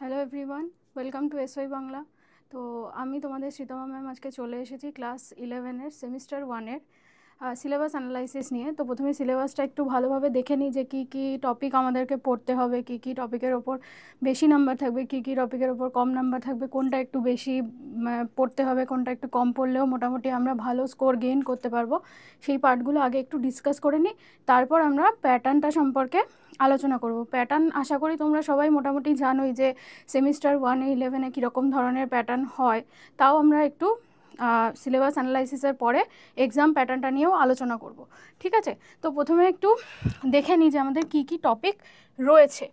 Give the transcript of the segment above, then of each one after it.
Hello everyone, welcome to SY Bangla. তো আমি তোমাদের শ্রীতমা ম্যাম আজকে চলে এসেছি ক্লাস 11-এর সেমিস্টার 1-এর সিলেবাস অ্যানালাইসিস নিয়ে। তো প্রথমে সিলেবাসটা একটু ভালোভাবে দেখে নিই যে কী কী টপিক আমাদেরকে পড়তে হবে, কী কী টপিকের ওপর বেশি নাম্বার থাকবে, কী কী টপিকের ওপর কম নাম্বার থাকবে, কোনটা একটু বেশি পড়তে হবে, কোনটা একটু কম পড়লেও মোটামুটি আমরা ভালো স্কোর গেইন করতে পারবো। সেই পার্টগুলো আগে একটু ডিসকাস করে নিই, তারপর আমরা প্যাটার্নটা সম্পর্কে আলোচনা করব। প্যাটার্ন আশা করি তোমরা সবাই মোটামুটি জানোই যে সেমিস্টার 1-11-এ কীরকম ধরনের প্যাটার্ন হয়, তাও আমরা একটু সিলেবাস অ্যানালাইসিসের পরে এক্সাম প্যাটার্নটা নিয়েও আলোচনা করব। ঠিক আছে, তো প্রথমে একটু দেখে নিই যে আমাদের কী কী টপিক রয়েছে।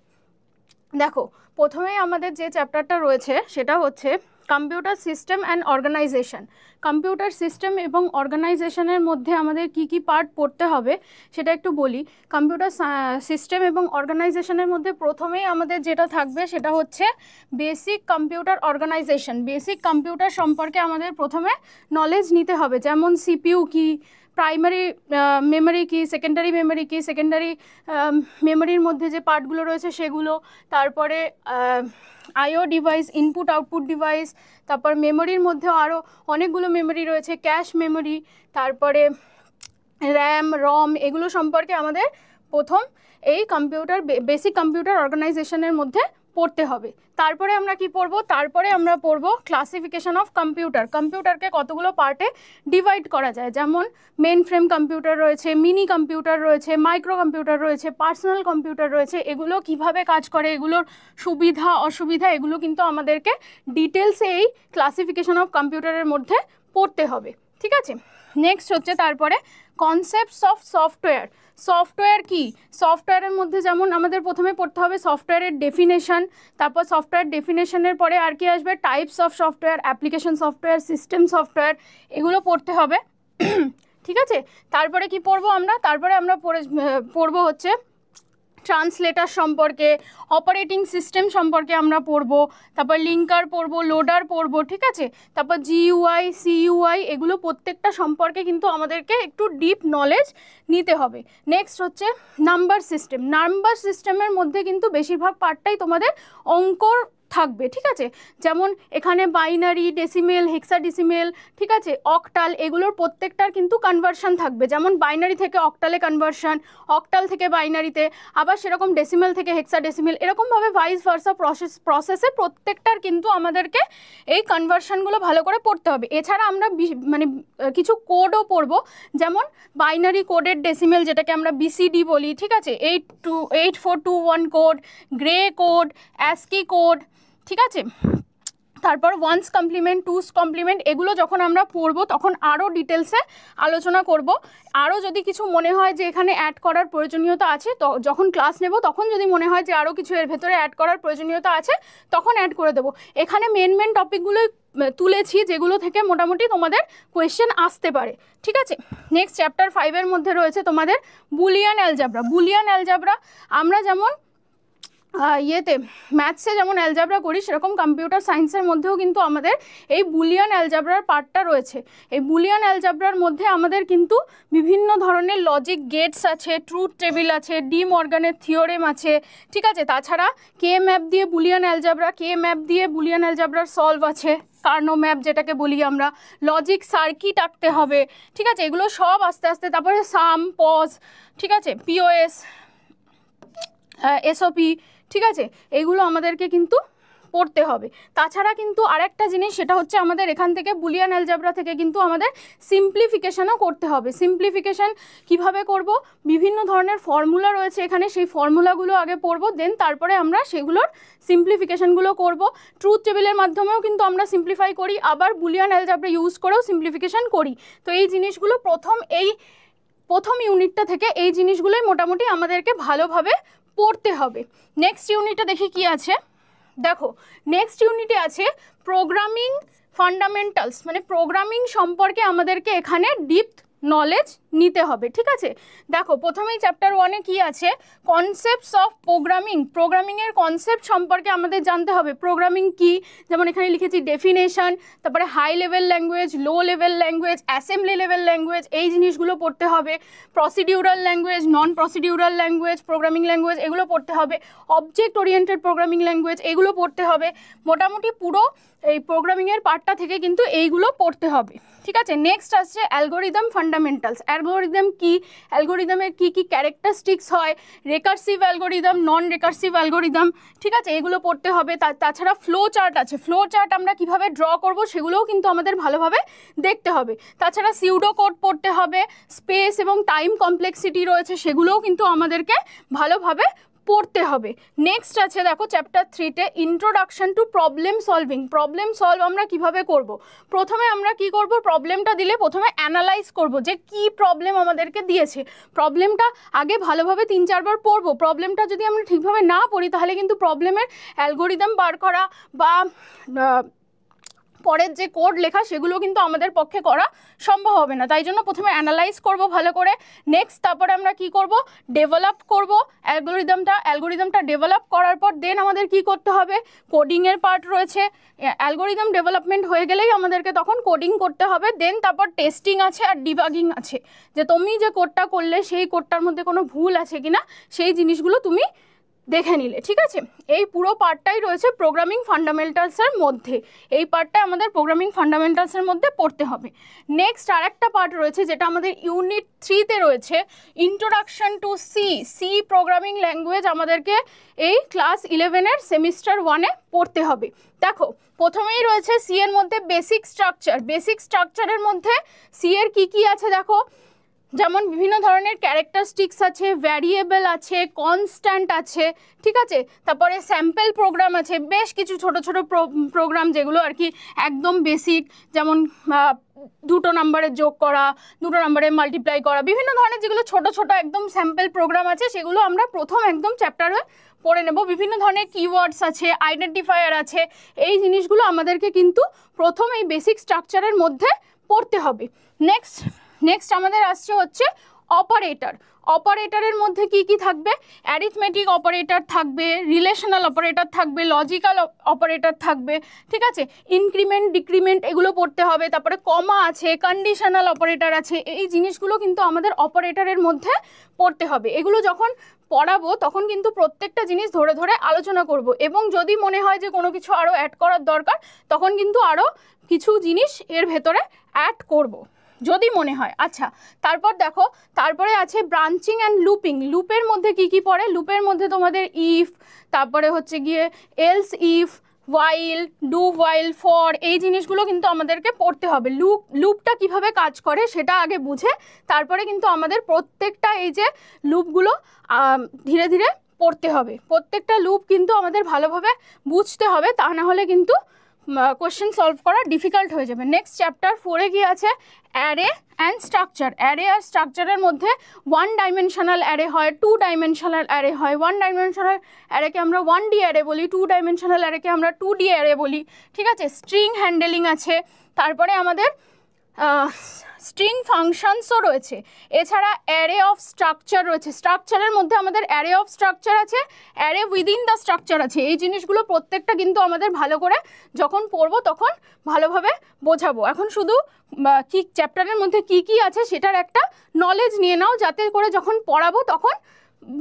দেখো, প্রথমেই আমাদের যে চ্যাপ্টারটা রয়েছে সেটা হচ্ছে computer system and organisation. Computer system এবং অর্গানাইজেশনের মধ্যে আমাদের কি কি পার্ট পড়তে হবে সেটা একটু বলি। কম্পিউটার সিস্টেম এবং অর্গানাইজেশনের মধ্যে প্রথমেই আমাদের যেটা থাকবে সেটা হচ্ছে basic computer organisation. Basic computer সম্পর্কে আমাদের প্রথমে নলেজ নিতে হবে, যেমন সিপিইউ কি, প্রাইমারি মেমোরি কি, সেকেন্ডারি মেমোরি কি, সেকেন্ডারি মেমোরির মধ্যে যে পার্টগুলো রয়েছে সেগুলো, তারপরে IO device, input output device, তারপর মেমোরির মধ্যেও আরও অনেকগুলো মেমোরি রয়েছে, ক্যাশ মেমোরি, তারপরে র্যাম, রম, এগুলো সম্পর্কে আমাদের প্রথম এই কম্পিউটার বেসিক কম্পিউটার অর্গানাইজেশনের মধ্যে পড়তে হবে। তারপরে আমরা কি পড়ব? তারপরে আমরা পড়ব ক্লাসিফিকেশন অফ কম্পিউটার। কম্পিউটারকে কতগুলো পার্টে ডিভাইড করা যায়, যেমন মেন ফ্রেম কম্পিউটার রয়েছে, মিনি কম্পিউটার রয়েছে, মাইক্রো কম্পিউটার রয়েছে, পার্সোনাল কম্পিউটার রয়েছে। এগুলো কিভাবে কাজ করে, এগুলোর সুবিধা অসুবিধা, এগুলো কিন্তু আমাদেরকে ডিটেলসে এই ক্লাসিফিকেশন অফ কম্পিউটারের মধ্যে পড়তে হবে। ঠিক আছে, নেক্সট হচ্ছে তারপরে কনসেপ্টস অফ সফটওয়্যার। সফটওয়্যার কি? সফটওয়্যারের মধ্যে যেমন আমাদের প্রথমে পড়তে হবে সফটওয়্যারের ডেফিনেশন, তারপর সফটওয়্যার ডেফিনেশনের পরে আর কি আসবে, types of software, application software, system software, এগুলো পড়তে হবে। ঠিক আছে, তারপরে কি পড়বো আমরা? তারপরে আমরা পড়বো হচ্ছে ট্রান্সলেটার সম্পর্কে, অপারেটিং সিস্টেম সম্পর্কে আমরা পড়বো, তারপর লিঙ্কার পড়বো, লোডার পড়বো। ঠিক আছে, তারপর জিইউআই, সিইউআই, এগুলো প্রত্যেকটা সম্পর্কে কিন্তু আমাদেরকে একটু ডিপ নলেজ নিতে হবে। নেক্সট হচ্ছে নাম্বার সিস্টেম। নাম্বার সিস্টেমের মধ্যে কিন্তু বেশিরভাগ পার্টটাই তোমাদের অঙ্কর থাকবে। ঠিক আছে, যেমন এখানে বাইনারি, ডেসিমেল, হেক্সাডেসিমেল, ঠিক আছে, অক্টাল, এগুলোর প্রত্যেকটার কিন্তু কনভার্সন থাকবে। যেমন বাইনারি থেকে অক্টালে কনভার্সন, অক্টাল থেকে বাইনারিতে, আবার সেরকম ডেসিমেল থেকে হেক্সাডেসিমেল, এরকমভাবে ভাইস ভার্সা প্রসেসে প্রত্যেকটার কিন্তু আমাদেরকে এই কনভার্সনগুলো ভালো করে পড়তে হবে। এছাড়া আমরা মানে কিছু কোডও পড়বো, যেমন বাইনারি কোডের ডেসিমেল, যেটাকে আমরা বিসিডি বলি। ঠিক আছে, 8421 code, grey code, ASCII code. ঠিক আছে, তারপর ওয়ান্স কমপ্লিমেন্ট, টুস কমপ্লিমেন্ট, এগুলো যখন আমরা পড়বো তখন আরও ডিটেলসে আলোচনা করব। আরও যদি কিছু মনে হয় যে এখানে অ্যাড করার প্রয়োজনীয়তা আছে, তো যখন ক্লাস নেব তখন যদি মনে হয় যে আরও কিছু এর ভেতরে অ্যাড করার প্রয়োজনীয়তা আছে তখন অ্যাড করে দেবো। এখানে মেন টপিকগুলোই তুলেছি যেগুলো থেকে মোটামুটি তোমাদের কোয়েশ্চেন আসতে পারে। ঠিক আছে, নেক্সট চ্যাপ্টার 5-এর মধ্যে রয়েছে তোমাদের বুলিয়ান অ্যালজাবরা। বুলিয়ান অ্যালজাবরা আমরা যেমন ম্যাথসে যেমন অ্যালজাবরা করি, সেরকম কম্পিউটার সায়েন্সের মধ্যেও কিন্তু আমাদের এই বুলিয়ান অ্যালজাবরার পার্টটা রয়েছে। এই বুলিয়ান অ্যালজাবরার মধ্যে আমাদের কিন্তু বিভিন্ন ধরনের লজিক গেটস আছে, ট্রুথ টেবিল আছে, ডি মর্গানের থিওরেম আছে। ঠিক আছে, তাছাড়া কে ম্যাপ দিয়ে বুলিয়ান অ্যালজাবরা, কে ম্যাপ দিয়ে বুলিয়ান অ্যালজাবরার সলভ আছে, কার্নো ম্যাপ যেটাকে বলি আমরা, লজিক সার্কিট আঁকতে হবে। ঠিক আছে, এগুলো সব আস্তে আস্তে, তারপরে সাম, পজ, ঠিক আছে, পিওএস, এসওপি, ঠিক আছে, এগুলো আমাদেরকে কিন্তু পড়তে হবে। তাছাড়া কিন্তু আরেকটা জিনিস, সেটা হচ্ছে আমাদের এখান থেকে বুলিয়ান অ্যালজাবরা থেকে কিন্তু আমাদের সিম্পলিফিকেশানও করতে হবে। সিম্পলিফিকেশান কিভাবে করব? বিভিন্ন ধরনের ফর্মুলা রয়েছে এখানে, সেই ফর্মুলাগুলো আগে পড়ব, দেন তারপরে আমরা সেগুলোর সিম্পলিফিকেশানগুলো করব। ট্রুথ টেবিলের মাধ্যমেও কিন্তু আমরা সিম্পলিফাই করি, আবার বুলিয়ান অ্যালজাবরা ইউজ করেও সিম্পলিফিকেশান করি। তো এই জিনিসগুলো প্রথম ইউনিটটা থেকে এই জিনিসগুলোই মোটামুটি আমাদেরকে ভালোভাবে পড়তে হবে। নেক্সট ইউনিটে দেখি কি আছে। দেখো, নেক্সট ইউনিটে আছে প্রোগ্রামিং ফান্ডামেন্টালস, মানে প্রোগ্রামিং সম্পর্কে আমাদেরকে এখানে নলেজ নিতে হবে, ঠিক আছে। দেখো প্রথমেই চ্যাপ্টার 1-এ কি আছে, কনসেপ্টস অফ প্রোগ্রামিংয়ের কনসেপ্ট সম্পর্কে আমাদের জানতে হবে। প্রোগ্রামিং কি, যেমন এখানে লিখেছি ডেফিনেশন, তারপরে high level language, low level language, assembly level language, এই জিনিসগুলো পড়তে হবে। Procedural language, non procedural language, programming language, এগুলো পড়তে হবে। অবজেক্ট ওরিয়েন্টেড প্রোগ্রামিং ল্যাঙ্গুয়েজ, এগুলো পড়তে হবে। মোটামুটি পুরো এই প্রোগ্রামিংয়ের পার্টটা থেকে কিন্তু এইগুলো পড়তে হবে, ঠিক আছে। নেক্সট আসছে অ্যালগোরিদম ফান্ডামেন্টালস। অ্যালগোরিদম কি, অ্যালগোরিদমের কি কি ক্যারেক্টারিস্টিক্স হয়, রেকার্সিভ অ্যালগোরিদম, নন রেকার্সিভ অ্যালগোরিদম, ঠিক আছে, এগুলো পড়তে হবে। তাছাড়া ফ্লো চার্ট আছে, ফ্লো চার্ট আমরা কিভাবে ড্র করব সেগুলোও কিন্তু আমাদের ভালোভাবে দেখতে হবে। তাছাড়া সিউডো কোড পড়তে হবে, স্পেস এবং টাইম কমপ্লেক্সিটি রয়েছে সেগুলোও কিন্তু আমাদেরকে ভালোভাবে পড়তে হবে। নেক্সট আছে দেখো চ্যাপ্টার 3-তে introduction to problem solving. Problem solve আমরা কিভাবে করব, প্রথমে আমরা কি করব, প্রবলেমটা দিলে প্রথমে অ্যানালাইজ করব যে কি প্রবলেম আমাদেরকে দিয়েছে। প্রবলেমটা আগে ভালোভাবে 3-4 বার পড়বো। প্রবলেমটা যদি আমরা ঠিকভাবে না পড়ি তাহলে কিন্তু প্রবলেমের অ্যালগোরিদম বার করা বা পরের যে কোড লেখা সেগুলো কিন্তু আমাদের পক্ষে করা সম্ভব হবে না। তাই জন্য প্রথমে অ্যানালাইজ করব ভালো করে। নেক্সট তারপরে আমরা কি করব, ডেভেলপ করব অ্যালগোরিদমটা ডেভেলপ করার পর দেন আমাদের কি করতে হবে, কোডিংয়ের পার্ট রয়েছে। অ্যালগোরিদম ডেভেলপমেন্ট হয়ে গেলেই আমাদেরকে তখন কোডিং করতে হবে। দেন তারপর টেস্টিং আছে আর ডিবাগিং আছে, যে তুমি যে কোডটা করলে সেই কোডটার মধ্যে কোনো ভুল আছে কিনা সেই জিনিসগুলো তুমি দেখে নিলে, ঠিক আছে। এই পুরো পার্টটাই রয়েছে প্রোগ্রামিং ফান্ডামেন্টালসের মধ্যে। এই পার্টটা আমাদের প্রোগ্রামিং ফান্ডামেন্টালসের মধ্যে পড়তে হবে। নেক্সট আরেকটা পার্ট রয়েছে যেটা আমাদের ইউনিট 3-তে রয়েছে, introduction to C programming language আমাদেরকে এই ক্লাস 11-এর সেমিস্টার 1-এ পড়তে হবে। দেখো প্রথমেই রয়েছে সি এর মধ্যে বেসিক স্ট্রাকচারের মধ্যে সি এর কি আছে দেখো, যেমন বিভিন্ন ধরনের ক্যারেক্টারিস্টিক্স আছে, ভ্যারিয়েবল আছে, কনস্ট্যান্ট আছে, ঠিক আছে। তারপরে স্যাম্পল প্রোগ্রাম আছে, বেশ কিছু ছোট ছোট প্রোগ্রাম যেগুলো আর কি একদম বেসিক, যেমন 2 নম্বরের যোগ করা, 2 নম্বরের মাল্টিপ্লাই করা, বিভিন্ন ধরনের যেগুলো ছোট ছোট একদম স্যাম্পল প্রোগ্রাম আছে সেগুলো আমরা প্রথম একদম চ্যাপ্টারে পড়ে নেব। বিভিন্ন ধরনের কিওয়ার্ডস আছে, আইডেন্টিফায়ার আছে, এই জিনিসগুলো আমাদেরকে কিন্তু প্রথম এই বেসিক স্ট্রাকচারের মধ্যে পড়তে হবে। নেক্সট আমাদের আসছে হচ্ছে অপারেটরের মধ্যে কি থাকবে, অ্যারিথমেটিক অপারেটর থাকবে, রিলেশনাল অপারেটর থাকবে, লজিক্যাল অপারেটর থাকবে, ঠিক আছে। ইনক্রিমেন্ট ডিক্রিমেন্ট এগুলো পড়তে হবে। তারপরে কমা আছে, কন্ডিশনাল অপারেটর আছে, এই জিনিসগুলো কিন্তু আমাদের অপারেটরের মধ্যে পড়তে হবে। এগুলো যখন পড়াবো তখন কিন্তু প্রত্যেকটা জিনিস ধরে ধরে আলোচনা করব, এবং যদি মনে হয় যে কোনো কিছু আরও অ্যাড করার দরকার তখন কিন্তু আরও কিছু জিনিস এর ভেতরে অ্যাড করব যদি মনে হয়। আচ্ছা, তারপর দেখো তারপরে আছে ব্রাঞ্চিং অ্যান্ড লুপের মধ্যে কি পড়ে, লুপের মধ্যে তোমাদের ইফ, তারপরে হচ্ছে গিয়ে else if, while, do while, for, এই জিনিসগুলো কিন্তু আমাদেরকে পড়তে হবে। লুপটা কিভাবে কাজ করে সেটা আগে বুঝে তারপরে কিন্তু আমাদের প্রত্যেকটা এই যে লুপগুলো ধীরে ধীরে পড়তে হবে। প্রত্যেকটা লুপ কিন্তু আমাদের ভালোভাবে বুঝতে হবে, তা না হলে কিন্তু কোয়েশ্চেন সলভ করা ডিফিকাল্ট হয়ে যাবে। নেক্সট চ্যাপ্টার 4-এ কি আছে, অ্যারে অ্যান্ড স্ট্রাকচার। অ্যারে আর স্ট্রাকচারের মধ্যে 1 ডাইমেনশনাল অ্যারে হয়, 2 ডাইমেনশনাল অ্যারে হয়। 1 ডাইমেনশনাল অ্যারেকে আমরা 1D অ্যারে বলি, 2 ডাইমেনশনাল অ্যারেকে আমরা 2D অ্যারে বলি, ঠিক আছে। স্ট্রিং হ্যান্ডেলিং আছে, তারপরে আমাদের স্ট্রিং ফাংশনসও রয়েছে। এছাড়া অ্যারে অফ স্ট্রাকচার রয়েছে, স্ট্রাকচারের মধ্যে আমাদের অ্যারে অফ স্ট্রাকচার আছে, অ্যারে উইদিন দ্য স্ট্রাকচার আছে। এই জিনিসগুলো প্রত্যেকটা কিন্তু আমাদের ভালো করে যখন পড়বো তখন ভালোভাবে বোঝাবো। এখন শুধু কি চ্যাপ্টারের মধ্যে কি আছে সেটার একটা নলেজ নিয়ে নাও, যাতে করে যখন পড়াবো তখন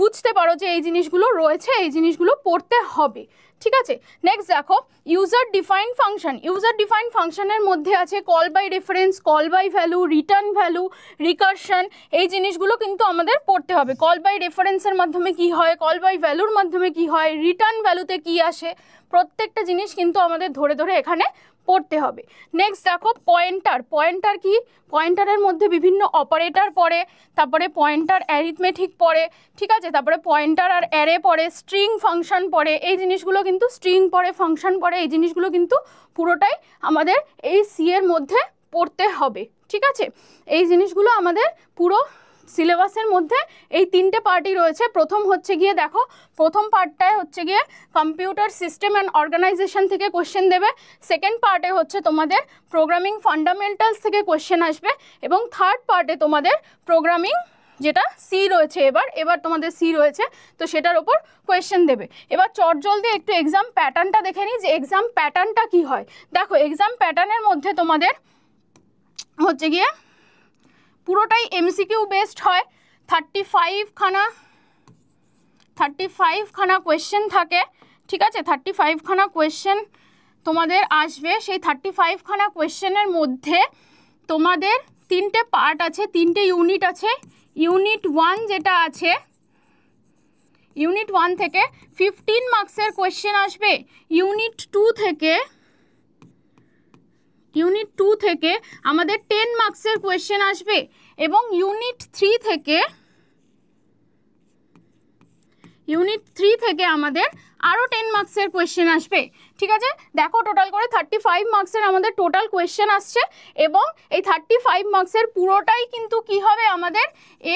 বুঝতে পারো যে এই জিনিসগুলো রয়েছে, এই জিনিসগুলো পড়তে হবে, ঠিক আছে। নেক্সট দেখো ইউজার ডিফাইন ফাংশনের মধ্যে আছে call by reference, call by value, return value, recursion, এই জিনিসগুলো কিন্তু আমাদের পড়তে হবে। কল বাই রেফারেন্সের মাধ্যমে কি হয়, কল বাই ভ্যালুর মাধ্যমে কি হয়, রিটার্ন ভ্যালুতে কি আসে, প্রত্যেকটা জিনিস কিন্তু আমাদের ধরে ধরে এখানে পড়তে হবে। নেক্সট দেখো পয়েন্টার কি, পয়েন্টারের মধ্যে বিভিন্ন অপারেটর পড়ে, তারপরে পয়েন্টার অ্যারিথমেটিক পড়ে, ঠিক আছে। তারপরে পয়েন্টার আর অ্যারে পড়ে, স্ট্রিং ফাংশন পড়ে, এই জিনিসগুলো কিন্তু স্ট্রিং পড়ে, ফাংশন পড়ে, এই জিনিসগুলো কিন্তু পুরোটাই আমাদের এই সি এর মধ্যে পড়তে হবে, ঠিক আছে। এই জিনিসগুলো আমাদের পুরো সিলেবাসের মধ্যে এই 3টে পার্টই রয়েছে। প্রথম হচ্ছে গিয়ে দেখো, প্রথম পার্টটায় হচ্ছে গিয়ে কম্পিউটার সিস্টেম অ্যান্ড অর্গানাইজেশন থেকে কোশ্চেন দেবে, সেকেন্ড পার্টে হচ্ছে তোমাদের প্রোগ্রামিং ফান্ডামেন্টালস থেকে কোশ্চেন আসবে, এবং থার্ড পার্টে তোমাদের প্রোগ্রামিং যেটা সি রয়েছে, এবার তোমাদের সি রয়েছে, তো সেটার ওপর কোয়েশ্চেন দেবে। এবার চটজলদি একটু এক্সাম প্যাটার্নটা দেখে নিই যে এক্সাম প্যাটার্নটা কি হয়। দেখো এক্সাম প্যাটার্নের মধ্যে তোমাদের হচ্ছে গিয়ে পুরোটাই এমসিকিউ বেসড হয়। 35 খানা কোয়েশ্চেন থাকে, ঠিক আছে, 35 খানা কোয়েশ্চেন তোমাদের আসবে। সেই 35 খানা কোয়েশ্চেনের মধ্যে তোমাদের 3টে পার্ট আছে, 3টে ইউনিট আছে। ইউনিট 1 যেটা আছে, ইউনিট 1 থেকে 15 মার্কসের কোয়েশ্চেন আসবে। ইউনিট 2 থেকে আমাদের 10 মার্কসের কোয়েশ্চেন আসবে, এবং ইউনিট 3 থেকে আমাদের আরও 10 মার্কসের কোয়েশ্চেন আসবে, ঠিক আছে। দেখো টোটাল করে 35 মার্কসের আমাদের টোটাল কোয়েশ্চেন আসছে, এবং এই 35 মার্কসের পুরোটাই কিন্তু কি হবে, আমাদের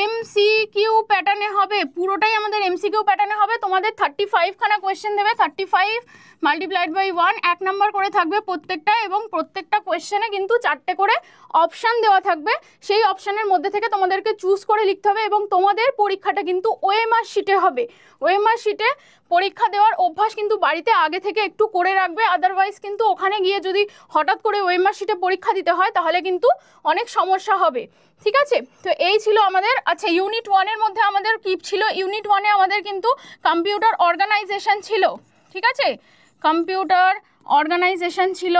এমসিকিউ প্যাটার্নে হবে, পুরোটাই আমাদের এমসিকিউ প্যাটার্নে হবে। তোমাদের 35 খানা কোয়েশ্চেন দেবে, 35 মাল্টিপ্লাইড বাই 1 1 নাম্বার করে থাকবে প্রত্যেকটা, এবং প্রত্যেকটা কোয়েশ্চেনে কিন্তু 4টে করে অপশান দেওয়া থাকবে। সেই অপশানের মধ্যে থেকে তোমাদেরকে চুজ করে লিখতে হবে, এবং তোমাদের পরীক্ষাটা কিন্তু ওএমআর শিটে হবে। ওএমআর শিটে পরীক্ষা দেওয়ার অভ্যাস কিন্তু বাড়িতে আগে থেকে একটু করে রাখবে, আদারওয়াইজ কিন্তু ওখানে গিয়ে যদি হঠাৎ করে ওএমআর শিটে পরীক্ষা দিতে হয় তাহলে কিন্তু অনেক সমস্যা হবে, ঠিক আছে। তো এই ছিল আমাদের। আচ্ছা, ইউনিট 1-এর মধ্যে আমাদের কি ছিল? ইউনিট 1-এ আমাদের কিন্তু কম্পিউটার অর্গানাইজেশন ছিল, ঠিক আছে, কম্পিউটার অর্গানাইজেশন ছিল।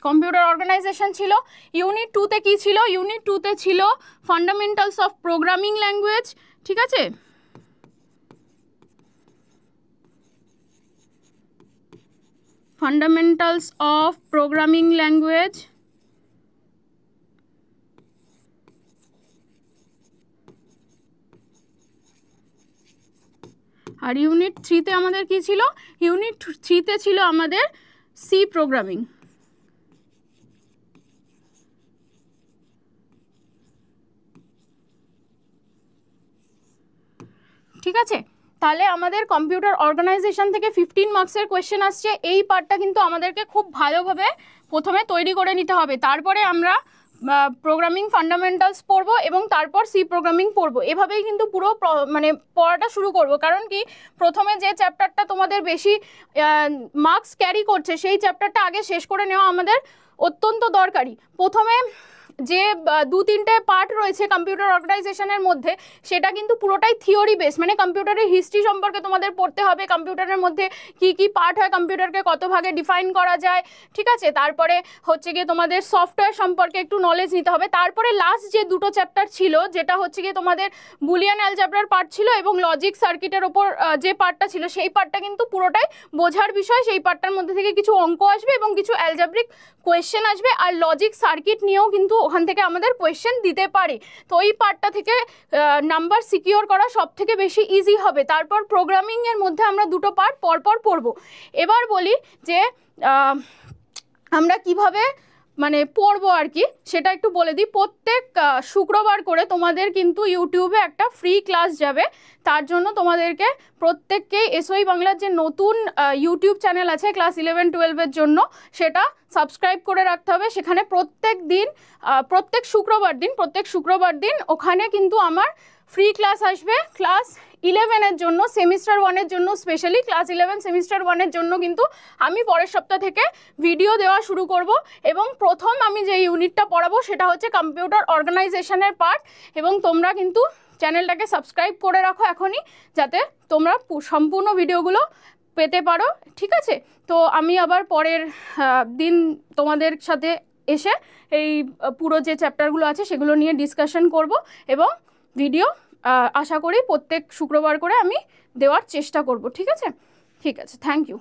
কম্পিউটার অর্গানাইজেশন ছিল। ইউনিট 2-তে কি ছিল? ইউনিট 2-তে ছিল ফান্ডামেন্টালস অফ প্রোগ্রামিং ল্যাঙ্গুয়েজ, ঠিক আছে। Fundamentals of programming language. আর ইউনিট 3-তে আমাদের কি ছিল? ইউনিট 3-তে ছিল আমাদের সি প্রোগ্রামিং, ঠিক আছে। তাহলে আমাদের কম্পিউটার অর্গানাইজেশন থেকে 15 মার্কসের কোয়েশ্চেন আসছে। এই পার্টটা কিন্তু আমাদেরকে খুব ভালোভাবে প্রথমে তৈরি করে নিতে হবে, তারপরে আমরা প্রোগ্রামিং ফান্ডামেন্টালস পড়বো, এবং তারপর সি প্রোগ্রামিং পড়বো। এভাবেই কিন্তু পুরো মানে পড়াটা শুরু করব, কারণ কি প্রথমে যে চ্যাপ্টারটা তোমাদের বেশি মার্কস ক্যারি করছে সেই চ্যাপ্টারটা আগে শেষ করে নেওয়া আমাদের অত্যন্ত দরকারি। প্রথমে যে 2-3টে পার্ট রয়েছে কম্পিউটার অর্গানাইজেশনের মধ্যে, সেটা কিন্তু পুরোটাই থিওরি বেস, মানে কম্পিউটারের হিস্ট্রি সম্পর্কে তোমাদের পড়তে হবে, কম্পিউটারের মধ্যে কি কি পার্ট হয়, কম্পিউটারকে কত ভাগে ডিফাইন করা যায়, ঠিক আছে। তারপরে হচ্ছে গিয়ে তোমাদের সফটওয়্যার সম্পর্কে একটু নলেজ নিতে হবে। তারপরে লাস্ট যে 2টো চ্যাপ্টার ছিল, যেটা হচ্ছে গিয়ে তোমাদের বুলিয়ান অ্যালজেব্রার পার্ট ছিল, এবং লজিক সার্কিটের ওপর যে পার্টটা ছিল, সেই পার্টটা কিন্তু পুরোটাই বোঝার বিষয়। সেই পার্টটার মধ্যে থেকে কিছু অঙ্ক আসবে এবং কিছু অ্যালজেব্রিক কোয়েশ্চেন আসবে, আর লজিক সার্কিট নিয়েও কিন্তু ওখান থেকে আমাদের কোয়েশ্চেন দিতে পারে। তো এই পার্টটা থেকে নাম্বার সিকিওর করা সব থেকে বেশি ইজি হবে। তারপর প্রোগ্রামিংয়ের মধ্যে আমরা 2টো পার্ট পরপর পড়বো। এবার বলি যে আমরা কিভাবে মানে পড়বো আর কি, সেটা একটু বলে দিই। প্রত্যেক শুক্রবার করে তোমাদের কিন্তু ইউটিউবে একটা ফ্রি ক্লাস যাবে। তার জন্য তোমাদেরকে প্রত্যেককেই এসওই বাংলার যে নতুন ইউটিউব চ্যানেল আছে ক্লাস 11-12-এর জন্য, সেটা সাবস্ক্রাইব করে রাখতে হবে। সেখানে প্রত্যেক শুক্রবার দিন ওখানে কিন্তু আমার ফ্রি ক্লাস আসবে। ক্লাস 11-এর জন্য, সেমিস্টার 1-এর জন্য স্পেশালি, ক্লাস 11 সেমিস্টার 1-এর জন্য কিন্তু আমি পরের সপ্তাহ থেকে ভিডিও দেওয়া শুরু করব, এবং প্রথম আমি যে ইউনিটটা পড়াবো সেটা হচ্ছে কম্পিউটার অর্গানাইজেশনের পার্ট। এবং তোমরা কিন্তু চ্যানেলটাকে সাবস্ক্রাইব করে রাখো এখনই, যাতে তোমরা সম্পূর্ণ ভিডিওগুলো পেতে পারো, ঠিক আছে। তো আমি আবার পরের দিন তোমাদের সাথে এসে এই পুরো যে চ্যাপ্টারগুলো আছে সেগুলো নিয়ে ডিসকাশন করব, এবং ভিডিও আশা করি প্রত্যেক শুক্রবার করে আমি দেওয়ার চেষ্টা করব, ঠিক আছে। Thank you.